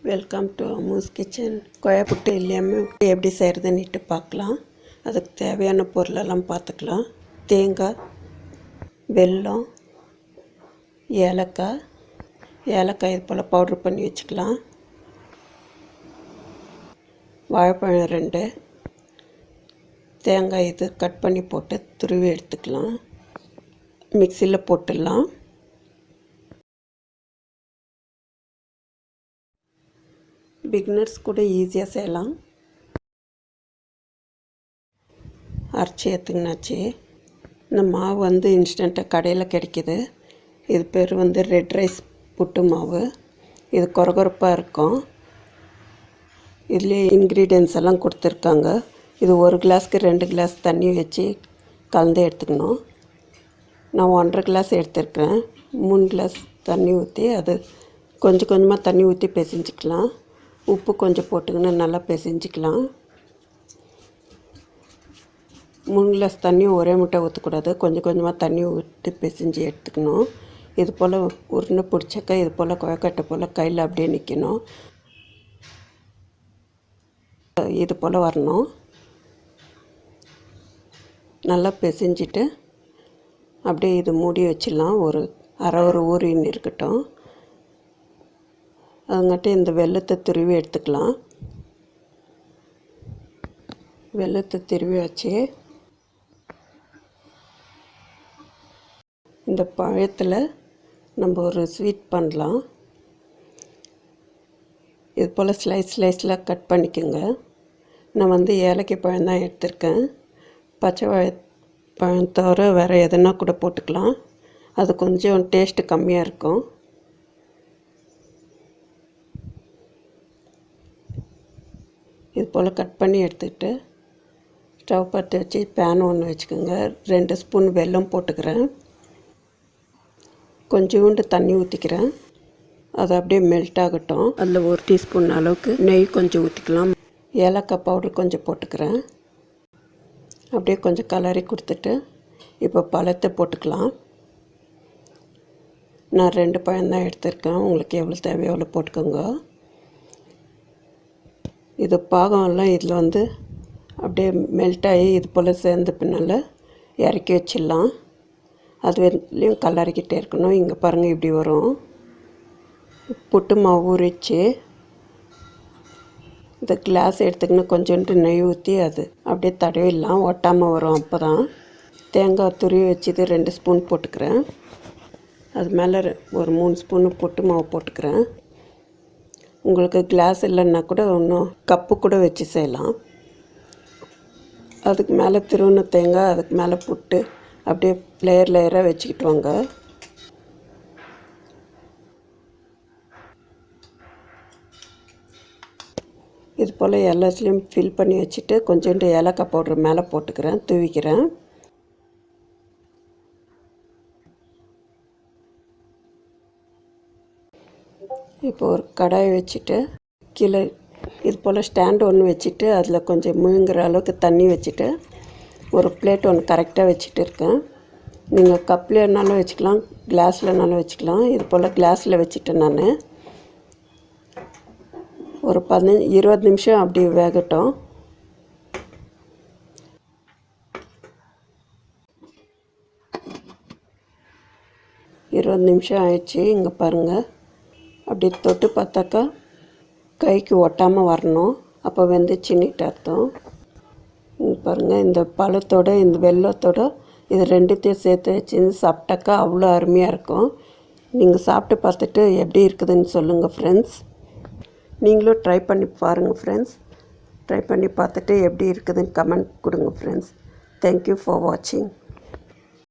Welcome to Ammu's kitchen. கொயா புட்டு இல்லாமல் எப்படி செய்கிறதுன்னுட்டு பார்க்கலாம். அதுக்கு தேவையான பொருளெல்லாம் பார்த்துக்கலாம். தேங்காய், வெல்லம், ஏலக்காய் இது போல் பவுட்ரு பண்ணி வச்சுக்கலாம். வாழைப்பழம் 2, தேங்காய் இது கட் பண்ணி போட்டு துருவி எடுத்துக்கலாம். மிக்சியில் போட்டுடலாம். பிகினர்ஸ் கூட ஈஸியாக செய்யலாம். அரைச்சி எடுத்துங்கனாச்சு. இந்த மாவு இன்ஸ்டண்ட்டாக கடையில் கிடைக்கிது. இது பேர் ரெட் ரைஸ் புட்டு மாவு. இது கொரகொரப்பாக இருக்கும். இதுலேயே இன்க்ரீடியன்ஸ் எல்லாம் கொடுத்துருக்காங்க. இது 1 கிளாஸ்க்கு 2 கிளாஸ் தண்ணி வச்சு கலந்து எடுத்துக்கணும். நான் 1.5 கிளாஸ் எடுத்துருக்கேன். 3 கிளாஸ் தண்ணி ஊற்றி அது கொஞ்சம் கொஞ்சமாக தண்ணி ஊற்றி பிசைஞ்சிக்கலாம். உப்பு கொஞ்சம் போட்டுக்கின்னு நல்லா பிசைஞ்சிக்கலாம். 3 கிளாஸ் தண்ணியும் ஒரே முட்டை ஊற்றக்கூடாது. கொஞ்சம் கொஞ்சமாக தண்ணி ஊற்றி பிசைஞ்சு எடுத்துக்கணும். இது போல் உருண்டை பிடிச்சாக்கா இது போல் கொழக்கட்டை போல் கையில் அப்படியே நிற்கணும். இது போல் வரணும். நல்லா பிசைஞ்சிட்டு அப்படியே இது மூடி வச்சிடலாம். ஒரு அரை ஊறின்னு இருக்கட்டும். அதுங்காட்டி இந்த வெல்லத்தை துருவி எடுத்துக்கலாம். வெல்லத்தை துருவி வச்சு இந்த பழத்தில் நம்ம ஒரு ஸ்வீட் பண்ணலாம். இது போல் ஸ்லைஸில் கட் பண்ணிக்கோங்க. நான் ஏலக்காய் பழம் தான் எடுத்திருக்கேன். பச்சை பழம் தவிர வேறு எதுனா கூட போட்டுக்கலாம். அது கொஞ்சம் டேஸ்ட்டு கம்மியாக இருக்கும். இது போல் கட் பண்ணி எடுத்துக்கிட்டு ஸ்டவ் பற்ற வச்சு பேன் ஒன்று வச்சுக்கோங்க. 2 ஸ்பூன் வெல்லம் போட்டுக்கிறேன். கொஞ்சோண்டு தண்ணி ஊற்றிக்கிறேன். அது அப்படியே மெல்ட் ஆகட்டும். அதில் 1 டீஸ்பூன் அளவுக்கு நெய் கொஞ்சம் ஊற்றிக்கலாம். ஏலக்காய் பவுடர் கொஞ்சம் போட்டுக்கிறேன். அப்படியே கொஞ்சம் கலரி கொடுத்துட்டு இப்போ பழத்தை போட்டுக்கலாம். நான் 2 பழம் தான் எடுத்திருக்கேன். உங்களுக்கு எவ்வளோ தேவையோ அவ்வளோ போட்டுக்கோங்க. இது பாகம்லாம் இதில் அப்படியே மெல்ட் ஆகி இது போல் சேர்ந்த பின்னால் இறக்கி வச்சிடலாம். அதுலேயும் கலரிக்கிட்டே இருக்கணும். இங்கே பாருங்கள் இப்படி வரும். புட்டு மாவு ஊறிச்சு. இந்த கிளாஸ் எடுத்துக்கின்னு கொஞ்சோண்டு நெய் ஊற்றி அது அப்படியே தடவிடலாம். ஒட்டாமல் வரும். அப்போ தான் தேங்காய் துருவி வச்சுது 2 ஸ்பூன் போட்டுக்கிறேன். அது மேலே ஒரு 3 ஸ்பூனு புட்டு மாவு போட்டுக்கிறேன். உங்களுக்கு கிளாஸ் இல்லைன்னா கூட இன்னும் கப்பு கூட வச்சு செய்யலாம். அதுக்கு மேலே திருவுன தேங்காய், அதுக்கு மேலே புட்டு அப்படியே லேயராக வச்சுக்கிட்டு வாங்க. இது போல் எல்லாத்துலேயும் ஃபில் பண்ணி வச்சுட்டு கொஞ்சோண்டு ஏலக்காய் பவுடர் மேலே போட்டுக்கிறேன், தூவிக்கிறேன். இப்போ ஒரு கடாயை வச்சுட்டு கீழே இது போல் ஸ்டாண்டு ஒன்று வச்சுட்டு அதில் கொஞ்சம் முழுங்குற அளவுக்கு தண்ணி வச்சுட்டு ஒரு பிளேட் ஒன்று கரெக்டாக வச்சுட்டு இருக்கேன். நீங்கள் கப்லேனாலும் வச்சுக்கலாம், கிளாஸ்லனாலும் வச்சுக்கலாம். இது போல் கிளாஸில் வச்சுட்டேன். நான் ஒரு 15-20 நிமிஷம் அப்படி வேகட்டும். நிமிஷம் ஆயிடுச்சு. இங்கே பாருங்கள், அப்படி தொட்டு பார்த்தாக்கா கைக்கு ஒட்டாமல் வரணும். அப்போ வெந்துச்சின்னுட்டு அர்த்தம். இங்கே பாருங்கள், இந்த பழத்தோடு இந்த வெல்லத்தோடு இது 2த்தையும் சேர்த்து வச்சு சாப்பிட்டாக்கா அவ்வளோ அருமையாக இருக்கும். நீங்கள் சாப்பிட்டு பார்த்துட்டு எப்படி இருக்குதுன்னு சொல்லுங்கள் ஃப்ரெண்ட்ஸ். நீங்களும் ட்ரை பண்ணி பாருங்கள் ஃப்ரெண்ட்ஸ். ட்ரை பண்ணி பார்த்துட்டு எப்படி இருக்குதுன்னு கமெண்ட் கொடுங்க ஃப்ரெண்ட்ஸ். தேங்க்யூ ஃபார் வாட்சிங்.